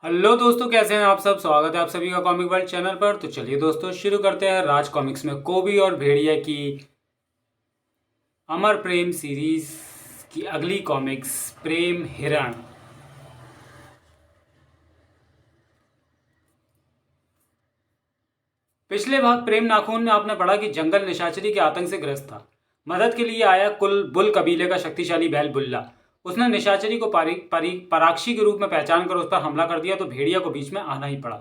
Hello दोस्तों, कैसे हैं आप सब। स्वागत है आप सभी का कॉमिक वर्ल्ड चैनल पर। तो चलिए दोस्तों, शुरू करते हैं राज कॉमिक्स में कोबी और भेड़िया की अमर प्रेम सीरीज की अगली कॉमिक्स, प्रेम हिरण। पिछले भाग प्रेम नाखून में आपने पढ़ा कि जंगल निशाचरी के आतंक से ग्रस्त था। मदद के लिए आया कुल बुल कबीले का शक्तिशाली बैल बुल्ला। उसने निशाचरी को पराक्षी के रूप में पहचान कर उस पर हमला कर दिया, तो भेड़िया को बीच में आना ही पड़ा।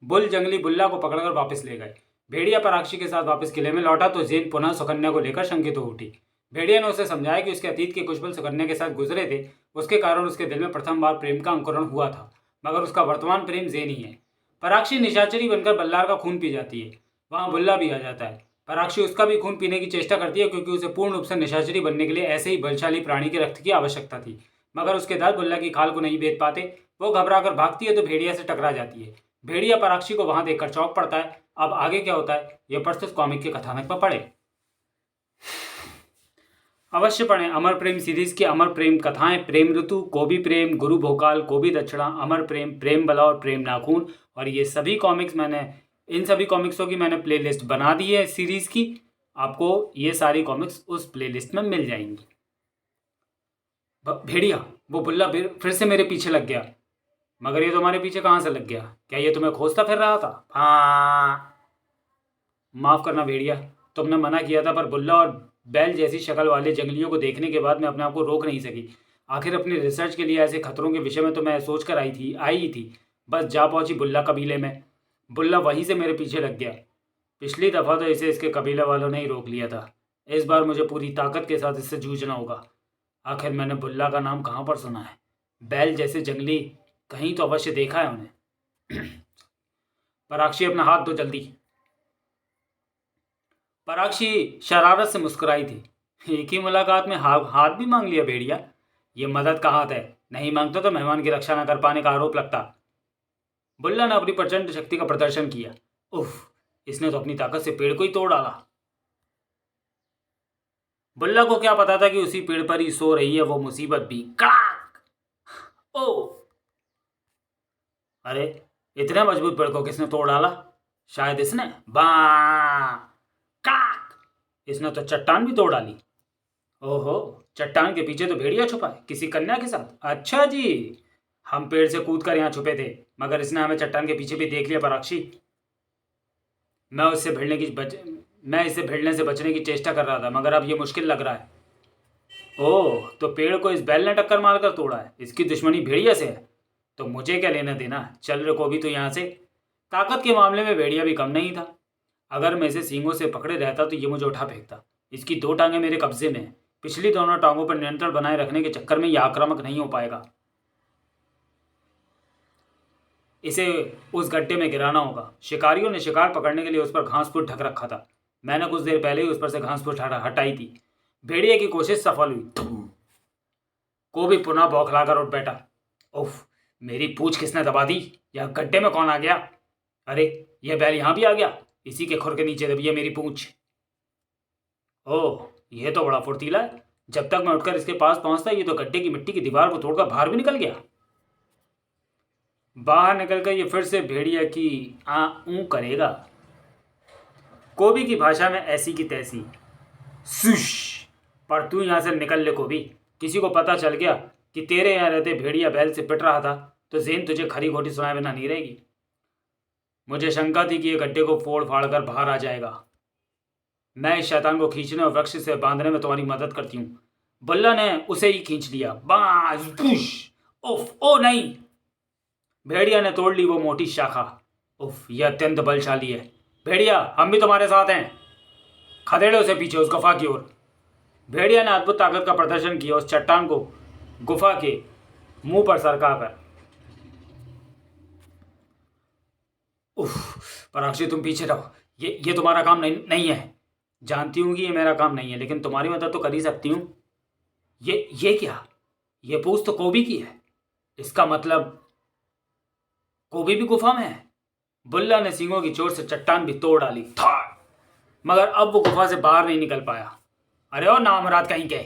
बुल जंगली बुल्ला को पकड़कर वापस ले गए। भेड़िया पराक्षी के साथ वापस किले में लौटा तो जेन पुनः सुकन्या को लेकर शंकित हो उठी। भेड़िया ने उसे समझाया कि उसके अतीत के कुछ पल सुकन्या के साथ गुजरे थे, उसके कारण उसके दिल में प्रथम बार प्रेम का अंकुरण हुआ था, मगर उसका वर्तमान प्रेम जेन ही है। पराक्षी निशाचरी बनकर बल्लार का खून पी जाती है। वहाँ बुल्ला भी आ जाता है। पराक्षी उसका भी खून पीने की चेष्टा करती है, क्योंकि उसे पूर्ण रूप से निशाचरी बनने के लिए ऐसे ही बलशाली प्राणी के रक्त की आवश्यकता थी, मगर उसके दांत बुल्ला की खाल को नहीं भेद पाते। वो घबराकर भागती है तो भेड़िया से टकरा जाती है। भेड़िया पराक्षी को वहां देखकर चौंक पड़ता है। अब आगे क्या होता है, यह प्रस्तुत कॉमिक के कथानक पर पढ़े। अवश्य पढ़ें अमर प्रेम सीरीज की अमर प्रेम कथाएं, प्रेम ऋतु, कोबी प्रेम, गुरु भोकाल, कोबी दक्षिणा, अमर प्रेम, प्रेम बला और प्रेम नाखून। और ये सभी कॉमिक्स इन सभी कॉमिक्सों की मैंने प्लेलिस्ट बना दी है सीरीज की। आपको ये सारी कॉमिक्स उस प्लेलिस्ट में मिल जाएंगी। भेड़िया, वो बुल्ला फिर से मेरे पीछे लग गया। मगर ये तुम्हारे पीछे कहाँ से लग गया? क्या ये तुम्हें खोजता फिर रहा था? हाँ, माफ करना भेड़िया, तुमने मना किया था, पर बुल्ला और बैल जैसी शक्ल वाले जंगलियों को देखने के बाद मैं अपने आप को रोक नहीं सकी। आखिर अपनी रिसर्च के लिए ऐसे खतरों के विषय में तो मैं सोच कर आई ही थी। बस जा पहुंची बुल्ला कबीले में। बुल्ला वहीं से मेरे पीछे लग गया। पिछली दफ़ा तो इसे इसके कबीले वालों ने ही रोक लिया था। इस बार मुझे पूरी ताकत के साथ इससे जूझना होगा। आखिर मैंने बुल्ला का नाम कहाँ पर सुना है? बैल जैसे जंगली कहीं तो अवश्य देखा है उन्हें। पराक्षी, अपना हाथ दो जल्दी। पराक्षी शरारत से मुस्कुराई थी। एक ही मुलाकात में हाथ भी मांग लिया भेड़िया। ये मदद का हाथ है, नहीं मांगता तो मेहमान की रक्षा न कर पाने का आरोप लगता। बुल्ला ने अपनी प्रचंड शक्ति का प्रदर्शन किया। उफ, इसने तो अपनी ताकत से पेड़ को ही तोड़ डाला। बुल्ला को क्या पता था कि उसी पेड़ पर ही सो रही है वो मुसीबत भी। कड़ाक! ओ, अरे, इतने मजबूत पेड़ को किसने तोड़ डाला? शायद इसने। बा काक! इसने तो चट्टान भी तोड़ डाली। ओहो, चट्टान के पीछे तो भेड़िया छुपा है, किसी कन्या के साथ। अच्छा जी, हम पेड़ से कूद कर यहाँ छुपे थे, मगर इसने हमें चट्टान के पीछे भी देख लिया। पराक्षी, मैं इससे भिड़ने से बचने की चेष्टा कर रहा था, मगर अब ये मुश्किल लग रहा है। ओह, तो पेड़ को इस बैल ने टक्कर मारकर तोड़ा है। इसकी दुश्मनी भेड़िया से है, तो मुझे क्या लेना देना। चल रे को भी तो यहाँ से। ताकत के मामले में भेड़िया भी कम नहीं था। अगर मैं इसे सींगों से पकड़े रहता तो ये मुझे उठा फेंकता। इसकी दो टांगें मेरे कब्जे में हैं। पिछली दोनों टांगों पर नियंत्रण बनाए रखने के चक्कर में यह आक्रामक नहीं हो पाएगा। इसे उस गड्ढे में गिराना होगा। शिकारियों ने शिकार पकड़ने के लिए उस पर घास फूस ढक रखा था। मैंने कुछ देर पहले ही उस पर से घास फूस हटाई थी। भेड़िया की कोशिश सफल हुई। को भी पुनः बौखलाकर उठ बैठा। उफ, मेरी पूंछ किसने दबा दी? यह गड्ढे में कौन आ गया? अरे, यह बैल यहां भी आ गया। इसी के खुर के नीचे दबी है मेरी पूंछ। ओह, यह तो बड़ा फुर्तीला है। जब तक मैं उठकर इसके पास पहुंचता ये तो गड्ढे की मिट्टी की दीवार को तोड़कर बाहर भी निकल गया। बाहर निकलकर ये फिर से भेड़िया की आ ऊ करेगा। कोबी की भाषा में ऐसी की तैसी। सुश! पर तू यहां से निकल ले कोबी। किसी को पता चल गया कि तेरे यहाँ रहते भेड़िया बैल से पिट रहा था तो जेन तुझे खरी खोटी सुनाए बिना नहीं रहेगी। मुझे शंका थी कि यह गड्ढे को फोड़ फाड़ कर बाहर आ जाएगा। मैं इस शैतान को खींचने और वृक्ष से बांधने में तुम्हारी मदद करती हूँ। बुल्ला ने उसे ही खींच लिया। बाज पुश! उफ, ओ नहीं! भेड़िया ने तोड़ ली वो मोटी शाखा। उफ, यह अत्यंत बलशाली है। भेड़िया, हम भी तुम्हारे साथ हैं। खदेड़े उसे पीछे उस गुफा की ओर। भेड़िया ने अद्भुत ताकत का प्रदर्शन किया उस चट्टान को गुफा के मुंह पर सरका कर। उफ, पराक्षी, तुम पीछे रहो। ये तुम्हारा काम नहीं है। जानती हूँ कि ये मेरा काम नहीं है, लेकिन तुम्हारी मदद तो कर ही सकती हूँ। ये क्या? ये पूछ तो कोबी की है। इसका मतलब कोबी भी गुफा में है। बुल्ला ने सींगों की चोट से चट्टान भी तोड़ डाली था, मगर अब वो गुफा से बाहर नहीं निकल पाया। अरे ओ नामराद कहीं के!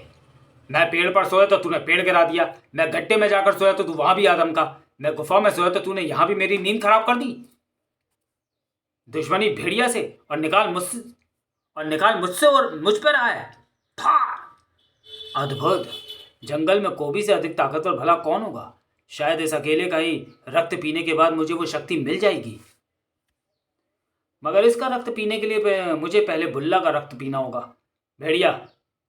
मैं पेड़ पर सोया तो तूने पेड़ गिरा दिया। मैं गड्ढे में जाकर सोया तो तू वहां भी आदम का। मैं गुफा में सोया तो तूने यहां भी मेरी नींद खराब कर दी। दुश्मनी भेड़िया से और निकाल मुझसे और मुझ पर आया। था अद्भुत। जंगल में कोबी से अधिक ताकतवर भला कौन होगा। शायद इस अकेले का ही रक्त पीने के बाद मुझे वो शक्ति मिल जाएगी, मगर इसका रक्त पीने के लिए मुझे पहले बुल्ला का रक्त पीना होगा। भेड़िया,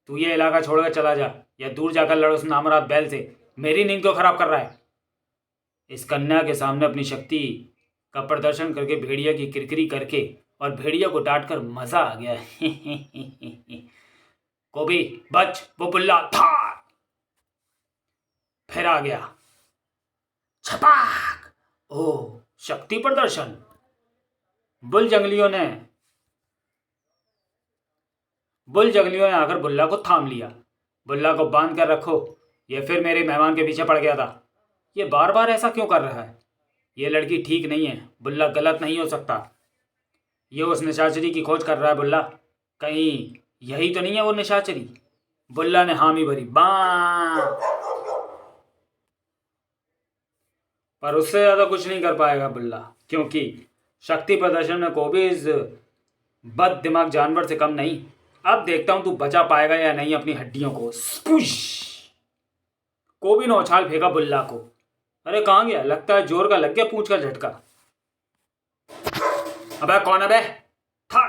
तू ये इलाका छोड़कर चला जा या दूर जाकर लड़ उस नामराद बैल से। मेरी नींद क्यों खराब कर रहा है। इस कन्या के सामने अपनी शक्ति का प्रदर्शन करके भेड़िया की किरकिरी करके और भेड़िया को डांट कर मजा आ गया। कोबी बच, वो बुल्ला था। फिर आ गया। छपाक। ओ, शक्ति प्रदर्शन। बुल जंगलियों ने आकर बुल्ला को थाम लिया। बुल्ला को बांध कर रखो, ये फिर मेरे मेहमान के पीछे पड़ गया था। ये बार बार ऐसा क्यों कर रहा है। ये लड़की ठीक नहीं है। बुल्ला गलत नहीं हो सकता। ये उस निशाचरी की खोज कर रहा है। बुल्ला, कहीं यही तो नहीं है वो निशाचरी। बुल्ला ने हामी भरी। बाँ, पर उससे ज्यादा कुछ नहीं कर पाएगा बुल्ला, क्योंकि शक्ति प्रदर्शन में कोबी इस बद दिमाग जानवर से कम नहीं। अब देखता हूं तू बचा पाएगा या नहीं अपनी हड्डियों को। स्पुश। कोबी ने उछाल फेंका बुल्ला को। अरे कहां गया। लगता है जोर का लग गया पूंछ का झटका। अबे कौन। अबे था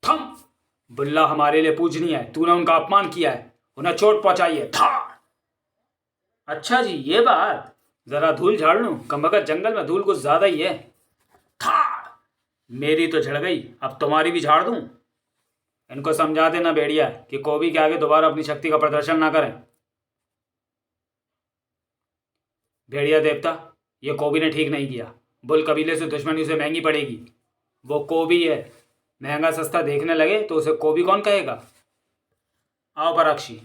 थम। बुल्ला हमारे लिए पूजनीय है। तूने उनका अपमान किया है, उन्हें चोट पहुंचाई है। था। अच्छा जी, ये बात। जरा धूल झाड़ लूं। कमबख्त जंगल में धूल कुछ ज्यादा ही है। था। मेरी तो झड़ गई, अब तुम्हारी भी झाड़ दूं। इनको समझा देना भेड़िया कि कोबी के आगे दोबारा अपनी शक्ति का प्रदर्शन ना करें। भेड़िया देवता, ये कोबी ने ठीक नहीं किया। बुल कबीले से दुश्मनी उसे महंगी पड़ेगी। वो कोबी है, महंगा सस्ता देखने लगे तो उसे कोबी कौन कहेगा। आओ पराक्षी,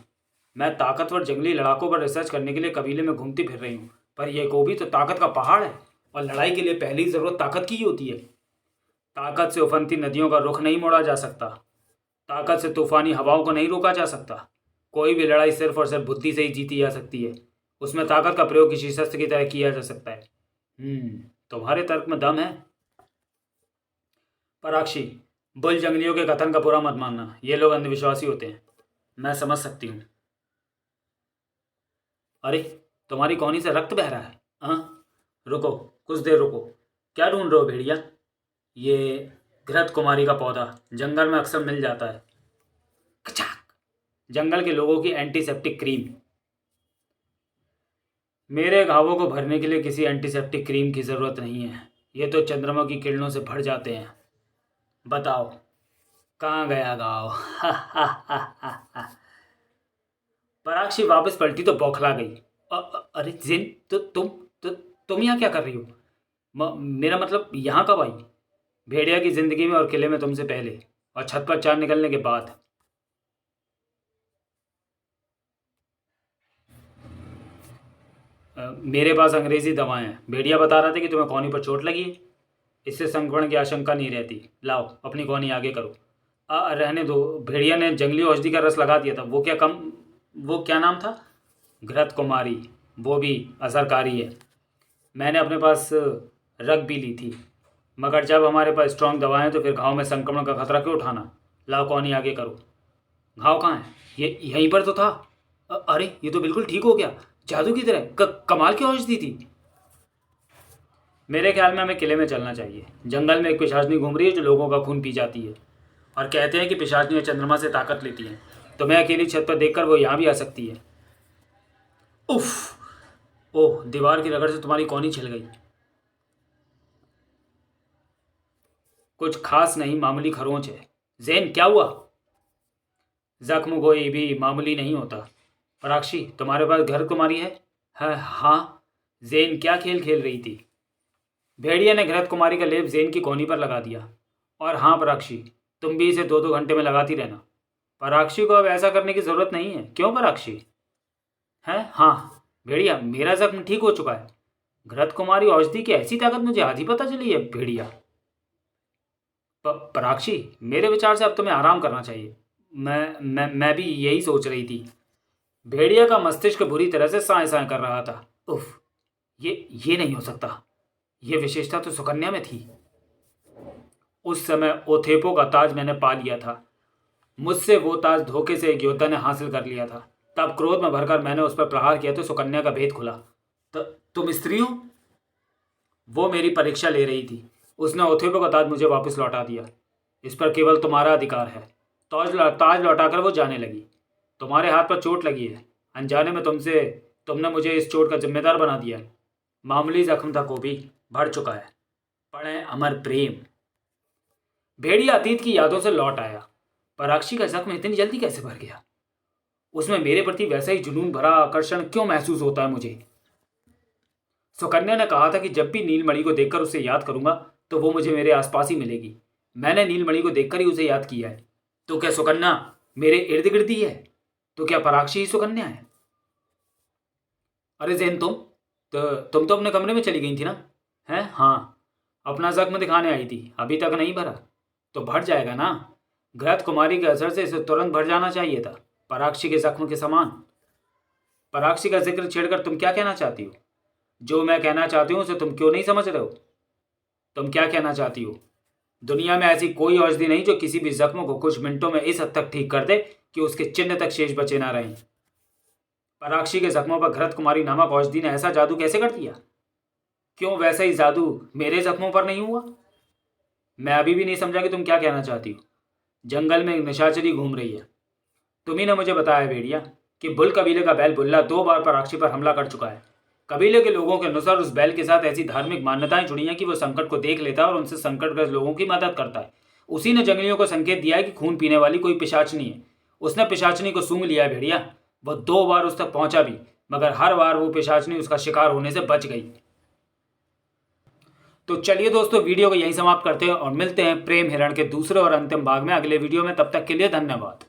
मैं ताकतवर जंगली लड़ाकों पर रिसर्च करने के लिए कबीले में घूमती फिर रही हूँ, पर यह कोबी तो ताकत का पहाड़ है और लड़ाई के लिए पहली ज़रूरत ताकत की ही होती है। ताकत से उफनती नदियों का रुख नहीं मोड़ा जा सकता। ताकत से तूफानी हवाओं को नहीं रोका जा सकता। कोई भी लड़ाई सिर्फ और सिर्फ बुद्धि से ही जीती जा सकती है। उसमें ताकत का प्रयोग किसी शस्त्र की तरह किया जा सकता है। तुम्हारे तर्क में दम है। पराक्षी, बुल जंगलियों के कथन का बुरा मत मानना। ये लोग अंधविश्वासी होते हैं। मैं समझ सकती हूँ। अरे, तुम्हारी कौनी से रक्त बह रहा है। हाँ, रुको, कुछ देर रुको। क्या ढूंढ रहे हो भेड़िया। ये घृत कुमारी का पौधा जंगल में अक्सर मिल जाता है। कचाक। जंगल के लोगों की एंटीसेप्टिक क्रीम। मेरे घावों को भरने के लिए किसी एंटीसेप्टिक क्रीम की ज़रूरत नहीं है। ये तो चंद्रमा की किरणों से भर जाते हैं। बताओ कहाँ गया घाव। पराक्षी वापस पलटी तो बौखला गई। अरे जिन, तुम यहाँ क्या कर रही हो। मेरा मतलब यहाँ कब आई। भेड़िया की जिंदगी में और किले में तुमसे पहले, और छत पर चार निकलने के बाद। मेरे पास अंग्रेजी दवाएं हैं। भेड़िया बता रहा था कि तुम्हें कौनी पर चोट लगी है, इससे संक्रमण की आशंका नहीं रहती। लाओ अपनी कौनी आगे करो। रहने दो। भेड़िया ने जंगली औषधि का रस लगा दिया था। वो क्या नाम था। घृत कुमारी। वो भी असरकारी है। मैंने अपने पास रख भी ली थी, मगर जब हमारे पास स्ट्रांग दवाएं तो फिर घाव में संक्रमण का खतरा क्यों उठाना। लाओ कौनी आगे करो। घाव कहाँ है। ये यहीं पर तो था। अरे ये तो बिल्कुल ठीक हो गया, जादू की तरह। कमाल की औषधि थी। मेरे ख्याल में हमें किले में चलना चाहिए। जंगल में एक पिशाचनी घूम रही है जो लोगों का खून पी जाती है, और कहते हैं कि पिशाचनी चंद्रमा से ताकत लेती है। तो मैं अकेली छत पर देखकर वो यहाँ भी आ सकती है। उफ। ओह, दीवार की रगड़ से तुम्हारी कौनी छिल गई। कुछ खास नहीं, मामूली खरोंच है। जैन क्या हुआ। जख्म कोई भी मामूली नहीं होता। पराक्षी, तुम्हारे पास घर कुमारी है। हाँ। जैन क्या खेल खेल रही थी। भेड़िया ने घृत कुमारी का लेप जैन की कोहनी पर लगा दिया। और हाँ पराक्षी, तुम भी इसे 2-2 घंटे में लगाती रहना। पराक्षी को अब ऐसा करने की जरूरत नहीं है। क्यों पराक्षी। है हाँ भेड़िया, मेरा जख्म ठीक हो चुका है। घृत कुमारी औषधि की ऐसी ताकत मुझे आज ही पता चली है भेड़िया। पराक्षी, मेरे विचार से अब तुम्हें आराम करना चाहिए। मैं भी यही सोच रही थी। भेड़िया का मस्तिष्क बुरी तरह से साए साए कर रहा था। उफ। ये नहीं हो सकता। ये विशेषता तो सुकन्या में थी। उस समय ओथेपो का ताज मैंने पा लिया था। मुझसे वो ताज धोखे से एक योद्धा ने हासिल कर लिया था। तब क्रोध में भरकर मैंने उस पर प्रहार किया तो सुकन्या का भेद खुला। तुम स्त्री हो? वो मेरी परीक्षा ले रही थी। उसने ओथेपो का ताज मुझे वापस लौटा दिया। इस पर केवल तुम्हारा अधिकार है। ताज लौटाकर वो जाने लगी। तुम्हारे हाथ पर चोट लगी है। अनजाने में तुमने मुझे इस चोट का जिम्मेदार बना दिया है। मामूली जख्म था को भी भर चुका है। पढ़ें अमर प्रेम। भेड़िया अतीत की यादों से लौट आया। पराक्षी का जख्म इतनी जल्दी कैसे भर गया? उसमें मेरे प्रति वैसा ही जुनून भरा आकर्षण क्यों महसूस होता है मुझे? सुकन्या ने कहा था कि जब भी नीलमणि को देखकर उसे याद करूंगा तो वो मुझे मेरे आसपास ही मिलेगी। मैंने नीलमणि को देखकर ही उसे याद किया है। तो क्या सुकन्या मेरे इर्द गिर्द ही है? तो क्या पराक्षी ही सुकन्या है? अरे जैन, तुम तो अपने कमरे में चली गई थी ना? हैं? हाँ, अपना जख्म दिखाने आई थी। अभी तक नहीं भरा तो भर जाएगा ना। घृत कुमारी के असर से इसे तुरंत भर जाना चाहिए था, पराक्षी के जख्म के समान। पराक्षी का जिक्र छेड़कर तुम क्या कहना चाहती हो? जो मैं कहना चाहती हूँ उसे तुम क्यों नहीं समझ रहे हो? तुम क्या कहना चाहती हो? दुनिया में ऐसी कोई औषधि नहीं जो किसी भी जख्म को कुछ मिनटों में इस हद तक ठीक कर दे कि उसके चिन्ह तक शेष बचे ना रहें। पराक्षी के जख्मों पर घृत कुमारी नामक औषधि ने ऐसा जादू कैसे कर दिया? क्यों वैसा ही जादू मेरे जख्मों पर नहीं हुआ? मैं अभी भी नहीं समझा कि तुम क्या कहना चाहती हो। जंगल में एक निशाचरी घूम रही है। तुम्ही ने मुझे बताया भेड़िया कि बुल कबीले का बैल बुल्ला 2 बार पराक्षी पर हमला कर चुका है। कबीले के लोगों के अनुसार उस बैल के साथ ऐसी धार्मिक मान्यताएं जुड़ी हैं कि वो संकट को देख लेता है और उनसे संकटग्रस्त लोगों की मदद करता है। उसी ने जंगलियों को संकेत दिया है कि खून पीने वाली कोई पिशाचनी है। उसने पिशाचनी को सूंघ लिया है भेड़िया। वो 2 बार उस तक पहुंचा भी, मगर हर बार वो पिशाचनी उसका शिकार होने से बच गई। तो चलिए दोस्तों, वीडियो को यहीं समाप्त करते हैं और मिलते हैं प्रेम हिरण के दूसरे और अंतिम भाग में अगले वीडियो में। तब तक के लिए धन्यवाद।